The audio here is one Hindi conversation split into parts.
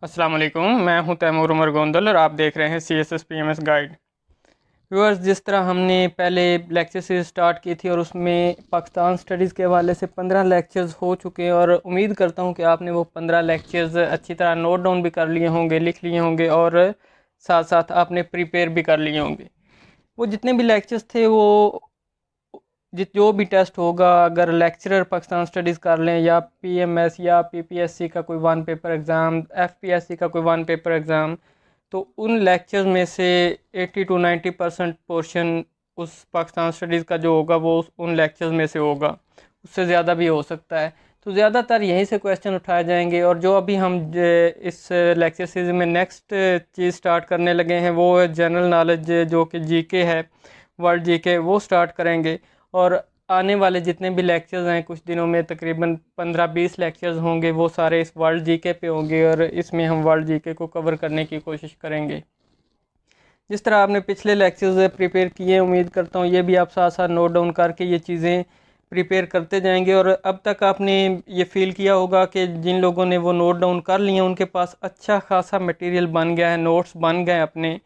अस्सलाम वालेकुम, मैं हूं तैमूर उमर गोंदल और आप देख रहे हैं CSS PMS गाइड। व्यूअर्स, जिस तरह हमने पहले लेक्चर सीरीज स्टार्ट की थी और उसमें पाकिस्तान स्टडीज़ के हवाले से 15 लेक्चर्स हो चुके हैं और उम्मीद करता हूं कि आपने वो 15 लेक्चर्स अच्छी तरह नोट डाउन भी कर लिए होंगे, लिख लिए होंगे और साथ साथ आपने प्रिपेयर भी कर लिए होंगे। वो जितने भी लेक्चर्स थे वो जित जो भी टेस्ट होगा, अगर लेक्चरर पाकिस्तान स्टडीज़ कर लें या PMS या PPSC का कोई वन पेपर एग्ज़ाम, FPSC का कोई वन पेपर एग्ज़ाम, तो उन लेक्चर्स में से 80 to 90% पोर्शन उस पाकिस्तान स्टडीज़ का जो होगा वो उन लेक्चर्स में से होगा। उससे ज़्यादा भी हो सकता है। तो ज़्यादातर यहीं से क्वेश्चन उठाए जाएंगे और जो अभी हम इस लेक्चर सीरीज़ में नेक्स्ट चीज़ स्टार्ट करने लगे हैं वो है जनरल नॉलेज, जो कि GK है, वर्ल्ड GK, वो स्टार्ट करेंगे। और आने वाले जितने भी लेक्चर्स हैं कुछ दिनों में तकरीबन 15-20 लेक्चर्स होंगे, वो सारे इस वर्ल्ड GK पे होंगे और इसमें हम वर्ल्ड GK को कवर करने की कोशिश करेंगे। जिस तरह आपने पिछले लेक्चर्स प्रिपेयर किए, उम्मीद करता हूँ ये भी आप साथ साथ नोट डाउन करके ये चीज़ें प्रिपेयर करते जाएंगे। और अब तक आपने ये फील किया होगा कि जिन लोगों ने वो नोट डाउन कर लिए उनके पास अच्छा खासा मटेरियल बन गया है, नोट्स बन गए अपने,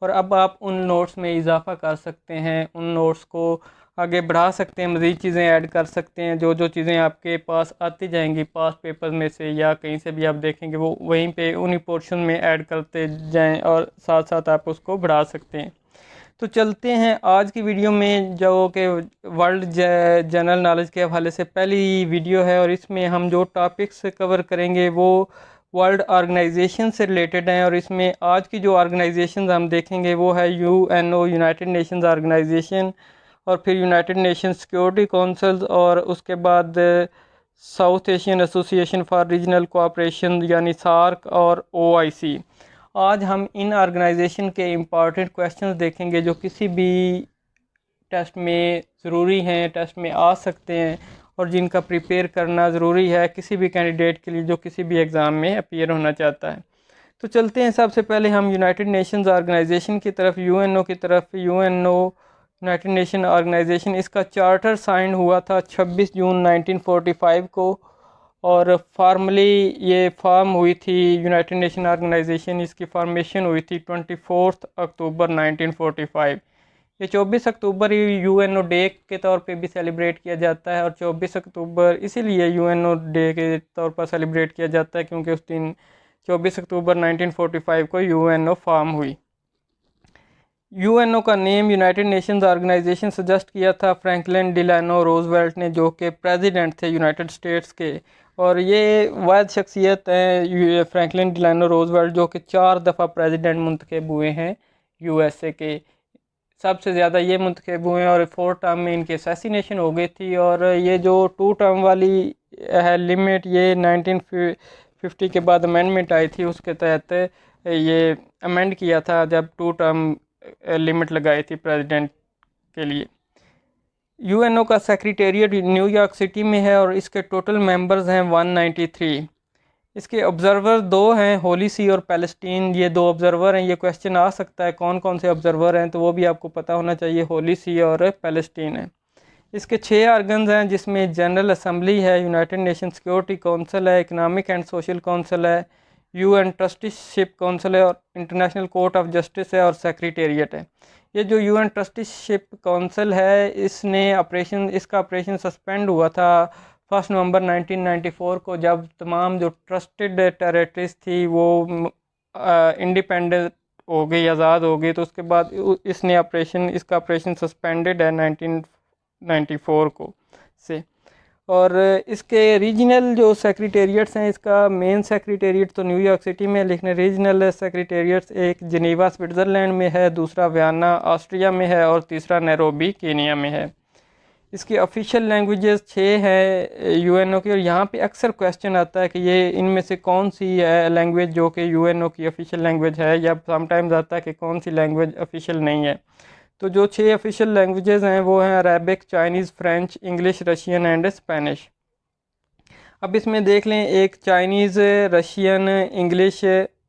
और अब आप उन नोट्स में इजाफा कर सकते हैं, उन नोट्स को आगे बढ़ा सकते हैं, मज़ीद चीज़ें ऐड कर सकते हैं। जो जो चीज़ें आपके पास आती जाएंगी पास्ट पेपर में से या कहीं से भी आप देखेंगे, वो वहीं पे उन्हीं पोर्शन में ऐड करते जाएं और साथ साथ आप उसको बढ़ा सकते हैं। तो चलते हैं आज की वीडियो में, जो कि वर्ल्ड जनरल नॉलेज के हवाले से पहली वीडियो है और इसमें हम जो टॉपिक्स कवर करेंगे वो वर्ल्ड ऑर्गेनाइजेशन से रिलेटेड हैं। और इसमें आज की जो ऑर्गेनाइजेशन हम देखेंगे वो है UNO, यूनाइटेड नेशंस ऑर्गेनाइजेशन, और फिर यूनाइटेड नेशन सिक्योरिटी काउंसिल, और उसके बाद south Asian association for regional cooperation यानी SAARC और OIC। आज हम इन ऑर्गेनाइजेशन के इम्पॉर्टेंट क्वेश्चंस देखेंगे जो किसी भी टेस्ट में ज़रूरी हैं, टेस्ट में आ सकते हैं और जिनका प्रिपेयर करना ज़रूरी है किसी भी कैंडिडेट के लिए जो किसी भी एग्ज़ाम में अपीयर होना चाहता है। तो चलते हैं सबसे पहले हम यूनाइटेड नेशंस ऑर्गेनाइजेशन की तरफ, UNO की तरफ। UNO, यूनाइटेड नेशन ऑर्गेनाइजेशन, इसका चार्टर साइन हुआ था 26 जून 1945 को और फार्मली ये फॉर्म हुई थी यूनाइटेड नेशन ऑर्गेनाइजेशन, इसकी फॉर्मेशन हुई थी 24 अक्टूबर 1945। ये 24 अक्टूबर ही UNO डे के तौर पे भी सेलिब्रेट किया जाता है और 24 अक्टूबर इसीलिए UNO डे के तौर पर सेलिब्रेट किया जाता है क्योंकि उस दिन 24 अक्टूबर 1945 को UNO फॉर्म हुई। UNO का name United Nations organisation suggest किया था फ्रैंकलिन डिलानो रोजवेल्ट ने, जो कि प्रेसिडेंट थे यूनाइटेड स्टेट्स के। और ये वाहिद शख्सियत है फ्रैंकलिन डिलानो रोजवेल्ट जो कि 4 दफ़ा प्रेसिडेंट मुंतखब हुए हैं USA के। सबसे ज़्यादा ये मुंतखब हुए हैं और 4 टर्म में इनकी असैसिनेशन हो गई थी। और ये जो 2 टर्म वाली है लिमिट, ये 1950 के बाद अमेंडमेंट आई थी, उसके तहत ये अमेंड किया था जब 2 टर्म लिमिट लगाई थी प्रेसिडेंट के लिए। UNO का सेक्रेटेरिएट न्यूयॉर्क सिटी में है और इसके टोटल मेंबर्स हैं 193। इसके ऑब्जर्वर 2 हैं, होली सी और पैलेस्टीन, ये 2 ऑब्जर्वर हैं। ये क्वेश्चन आ सकता है कौन कौन से ऑब्जर्वर हैं, तो वो भी आपको पता होना चाहिए, होली सी और पैलेस्टीन है। इसके 6 आर्गन्स हैं जिसमें जनरल असम्बली है, यूनाइटेड नेशन सिक्योरिटी काउंसिल है, इकनॉमिक एंड सोशल काउंसिल है, UN ट्रस्टीशिप काउंसिल है और इंटरनेशनल कोर्ट ऑफ जस्टिस है और सेक्रेटेरिएट है। ये जो UN ट्रस्टीशिप काउंसिल है इसका ऑपरेशन सस्पेंड हुआ था 1 नवंबर 1994 को, जब तमाम जो ट्रस्टेड टेरिटरीज थी वो इंडिपेंडेंट हो गई, आज़ाद हो गई। तो उसके बाद इसका ऑपरेशन सस्पेंडेड है 1994 को से। और इसके रीजनल जो सेक्रेटेरिएट्स हैं, इसका मेन सेक्रेटेरिएट तो न्यूयॉर्क सिटी में है, लेकिन रीजनल सेक्रेटेरिएट्स एक जिनेवा स्विट्ज़रलैंड में है, दूसरा वियना ऑस्ट्रिया में है और तीसरा नैरोबी केनिया में है। इसकी ऑफिशियल लैंग्वेजेस 6 है UNO की, और यहाँ पे अक्सर क्वेश्चन आता है कि ये इनमें से कौन सी है लैंग्वेज जो कि UNO की ऑफिशियल लैंग्वेज है, या समटाइम्स आता है कि कौन सी लैंग्वेज ऑफिशियल नहीं है। तो जो 6 ऑफिशियल लैंग्वेजेस हैं वो हैं Arabic, Chinese, French, English, Russian and Spanish. अब इसमें देख लें, एक Chinese, Russian, English,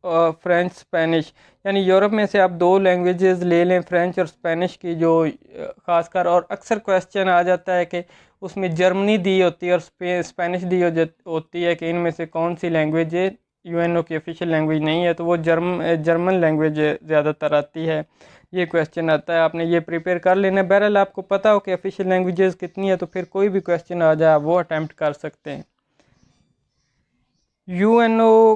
French, Spanish, यानी यूरोप में से आप 2 लैंग्वेजेस ले लें, फ्रेंच और स्पेनिश की, जो ख़ासकर और अक्सर क्वेश्चन आ जाता है कि उसमें जर्मनी दी होती है और स्पेनिश दी होती है कि इनमें से कौन सी लैंग्वेज यूएनओ की ऑफिशियल लैंग्वेज नहीं है, तो वो जर्मन लैंग्वेज ज़्यादातर आती है। ये क्वेश्चन आता है, आपने ये प्रिपेयर कर लेना। बहरहाल आपको पता हो कि ऑफिशियल लैंग्वेजेस कितनी है, तो फिर कोई भी क्वेश्चन आ जाए आप वो अटैम्प्ट कर सकते हैं। यूएनओ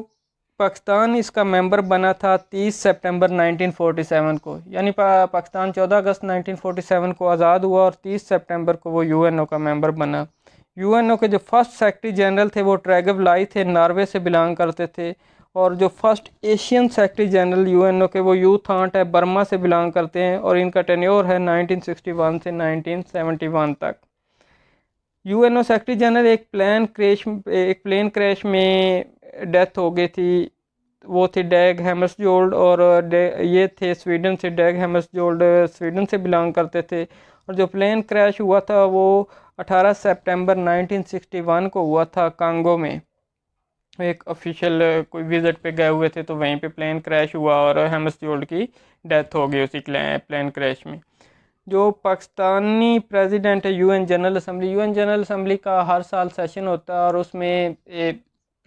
पाकिस्तान इसका मेंबर बना था 30 सितंबर 1947 को, यानी पाकिस्तान 14 अगस्त 1947 को आज़ाद हुआ और 30 सितंबर को वो यूएनओ का मेंबर बना। यूएनओ के जो फर्स्ट सेक्रेटरी जनरल थे वो ट्रैगव लाई थे, नॉर्वे से बिलोंग करते थे। और जो first Asian secretary general UNO के वो यू थांट है, बर्मा से बिलोंग करते हैं और इनका टेन्योर है 1961 से 1971 तक। यूएनओ सेक्रेटरी जनरल एक प्लेन क्रैश में डेथ हो गई थी। वो थे डैग हैमर्सजोल्ड और ये थे स्वीडन से। डैग हैमर्सजोल्ड स्वीडन से बिलोंग करते थे और जो प्लेन क्रैश हुआ था वो 18 सितंबर 1961 को हुआ था कांगो में। एक ऑफिशियल कोई विज़िट पे गए हुए थे तो वहीं पे प्लेन क्रैश हुआ और हैमर्सजोल्ड की डेथ हो गई उसी प्लेन क्रैश में। जो पाकिस्तानी प्रेसिडेंट है यूएन जनरल असेंबली का हर साल सेशन होता है और उसमें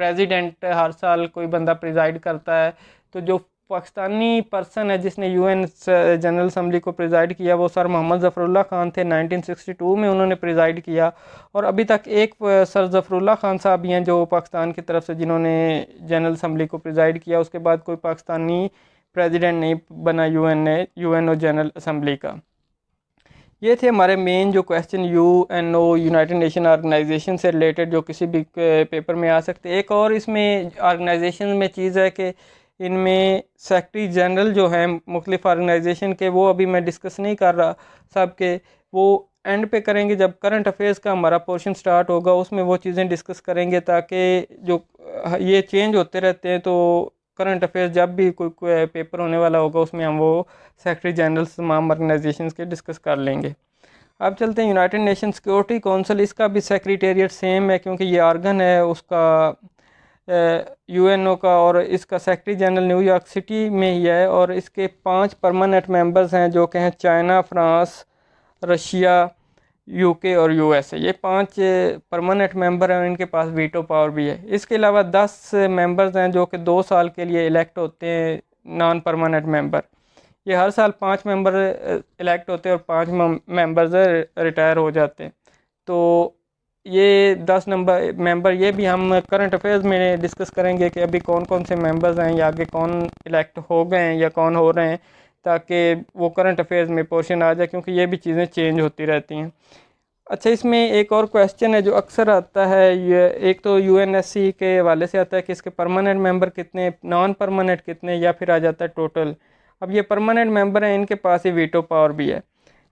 प्रेसिडेंट हर साल कोई बंदा प्रिजाइड करता है। तो जो पाकिस्तानी पर्सन है जिसने यूएन जनरल असेंबली को प्रिजाइड किया वो सर मोहम्मद ज़फ़रुल्लाह खान थे। 1962 में उन्होंने प्रिजाइड किया और अभी तक एक सर ज़फ़रुल्लाह खान साहब ही हैं जो पाकिस्तान की तरफ से जिन्होंने जनरल असेंबली को प्रिजाइड किया। उसके बाद कोई पाकिस्तानी प्रेसिडेंट नहीं बना यूएनओ जनरल असेंबली का। ये थे हमारे मेन जो question UNO United Nation organisation से रिलेटेड जो किसी भी पेपर में आ सकते। एक और इसमें ऑर्गेनाइजेशन में चीज़ है कि इनमें सेक्रेटरी जनरल जो हैं मुख्तलिफ ऑर्गेनाइजेशन के, वो अभी मैं डिस्कस नहीं कर रहा सब के, वो एंड पे करेंगे जब करंट अफेयर्स का हमारा पोर्शन स्टार्ट होगा, उसमें वो चीज़ें डिस्कस करेंगे ताकि जो ये चेंज होते रहते हैं तो करंट अफेयर्स जब भी कोई पेपर होने वाला होगा उसमें हम वो सेक्रेटरी जनरल तमाम ऑर्गेनाइजेशंस के डिस्कस कर लेंगे। अब चलते हैं यूनाइटेड नेशन सिक्योरिटी काउंसिल। इसका भी सेक्रेटेरिएट सेम है क्योंकि ये ऑर्गन है उसका यूएनओ का और इसका सेक्रेटरी जनरल न्यूयॉर्क सिटी में ही है और इसके 5 परमानेंट मेंबर्स हैं जो कि हैं चाइना, फ्रांस, रशिया, यूके और यूएसए। ये 5 परमानेंट मेंबर हैं, इनके पास वीटो पावर भी है। इसके अलावा 10 मेंबर्स हैं जो कि 2 साल के लिए इलेक्ट होते हैं, नॉन परमानेंट मेंबर। ये हर साल 5 मेंबर इलेक्ट होते हैं और 5 मेंबर्स रिटायर हो जाते हैं। तो ये 10 मेंबर ये भी हम करंट अफेयर्स में डिस्कस करेंगे कि अभी कौन कौन से मेंबर्स हैं या आगे कौन इलेक्ट हो गए हैं या कौन हो रहे हैं, ताकि वो करंट अफेयर्स में पोर्शन आ जाए क्योंकि ये भी चीज़ें चेंज होती रहती हैं। अच्छा, इसमें एक और क्वेश्चन है जो अक्सर आता है, ये एक तो यूएनएससी के हवाले से आता है कि इसके परमानेंट मेंबर कितने, नॉन परमानेंट कितने, या फिर आ जाता है टोटल। अब ये परमानेंट मेंबर हैं, इनके पास ही वीटो पावर भी है।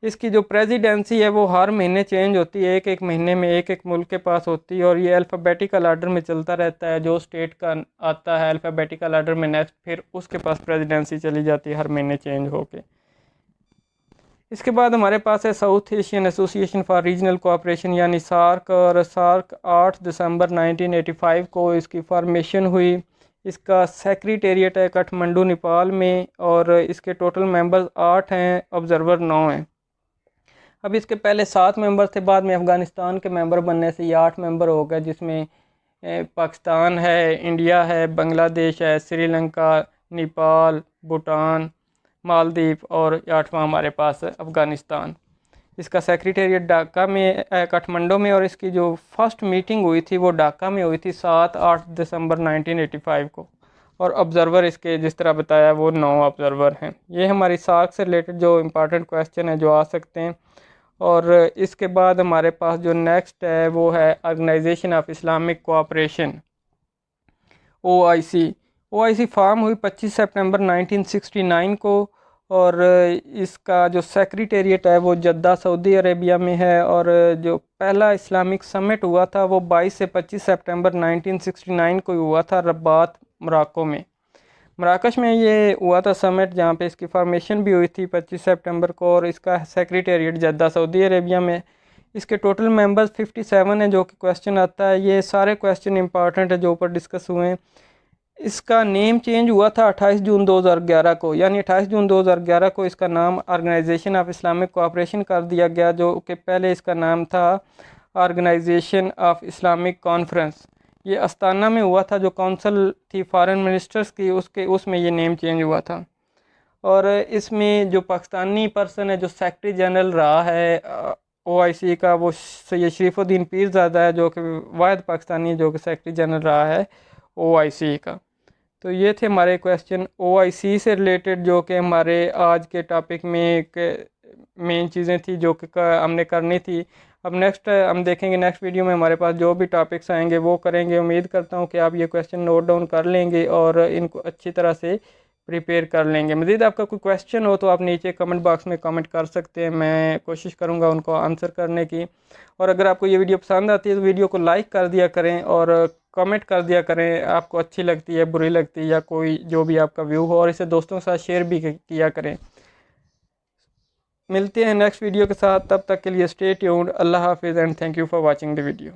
इसकी जो प्रेसिडेंसी है वो हर महीने चेंज होती है, एक एक महीने में एक एक मुल्क के पास होती है और ये अल्फ़ाबेटिकल आर्डर में चलता रहता है। जो स्टेट का आता है अल्फ़ाबेटिकल आर्डर में नेक्स्ट, फिर उसके पास प्रेसिडेंसी चली जाती है हर महीने चेंज होके। इसके बाद हमारे पास है south Asian association for regional cooperation यानी सार्क, और सार्क 8 दिसंबर 1985 को इसकी फॉर्मेशन हुई। इसका सेक्रेटेरिएट है काठमांडू नेपाल में और इसके टोटल मेंबर्स 8 हैं, ऑब्जर्वर 9 हैं। अब इसके पहले 7 मेंबर थे, बाद में अफ़गानिस्तान के मेंबर बनने से ये 8 मेंबर हो गए, जिसमें पाकिस्तान है, इंडिया है, बांग्लादेश है, श्रीलंका, नेपाल, भूटान, मालदीव और 8वां हमारे पास है अफ़गानिस्तान। इसका सेक्रेटेरिएट ढाका में, काठमांडू में, और इसकी जो फर्स्ट मीटिंग हुई थी वो ढाका में हुई थी 7-8 दिसंबर 1985 को। और ऑब्ज़र्वर इसके जिस तरह बताया वो 9 ऑब्ज़र्वर हैं। ये हमारी सार्क से रिलेटेड जो इम्पॉर्टेंट क्वेश्चन है जो आ सकते हैं। और इसके बाद हमारे पास जो नेक्स्ट है वो है organisation of Islamic cooperation, OIC। OIC form हुई 25 सितंबर 1969 को और इसका जो सेक्रेटेरिएट है वो जद्दा सऊदी अरेबिया में है। और जो पहला इस्लामिक समिट हुआ था वो 22 से 25 सितंबर 1969 को हुआ था रबात, मोरक्को में। मराकश में ये हुआ था समिट, जहाँ पे इसकी फॉर्मेशन भी हुई थी 25 सितंबर को और इसका सेक्रेटेरिएट जद्दा सऊदी अरेबिया में। इसके टोटल मेंबर्स 57 हैं जो कि क्वेश्चन आता है। ये सारे क्वेश्चन इंपॉर्टेंट है जो ऊपर डिस्कस हुए हैं। इसका नेम चेंज हुआ था 28 जून 2011 को, यानी 28 जून 2011 को इसका नाम ऑर्गेनाइजेशन ऑफ इस्लामिक कोऑपरेशन कर दिया गया, जो कि पहले इसका नाम था ऑर्गेनाइजेशन ऑफ इस्लामिक कॉन्फ्रेंस। ये अस्ताना में हुआ था, जो काउंसिल थी फॉरेन मिनिस्टर्स की, उसमें ये नेम चेंज हुआ था। और इसमें जो पाकिस्तानी पर्सन है जो सेक्रेटरी जनरल रहा है OIC का, वो सैयद शरीफुद्दीन पीरज़ादा है, जो कि वाहिद पाकिस्तानी जो कि सेक्रेटरी जनरल रहा है OIC का। तो ये थे हमारे क्वेश्चन OIC से रिलेटेड, जो कि हमारे आज के टॉपिक में एक मेन चीज़ें थी जो कि हमने करनी थी। अब नेक्स्ट हम देखेंगे, नेक्स्ट वीडियो में हमारे पास जो भी टॉपिक्स आएंगे वो करेंगे। उम्मीद करता हूँ कि आप ये क्वेश्चन नोट डाउन कर लेंगे और इनको अच्छी तरह से प्रिपेयर कर लेंगे। मज़ीद आपका कोई क्वेश्चन हो तो आप नीचे कमेंट बॉक्स में कमेंट कर सकते हैं, मैं कोशिश करूँगा उनको आंसर करने की। और अगर आपको ये वीडियो पसंद आती है तो वीडियो को लाइक कर दिया करें और कमेंट कर दिया करें, आपको अच्छी लगती है, बुरी लगती है, या कोई जो भी आपका व्यू हो, और इसे दोस्तों के साथ शेयर भी किया करें। मिलते हैं नेक्स्ट वीडियो के साथ, तब तक के लिए स्टे ट्यून्ड। अल्लाह हाफिज़ and thank you for watching the video.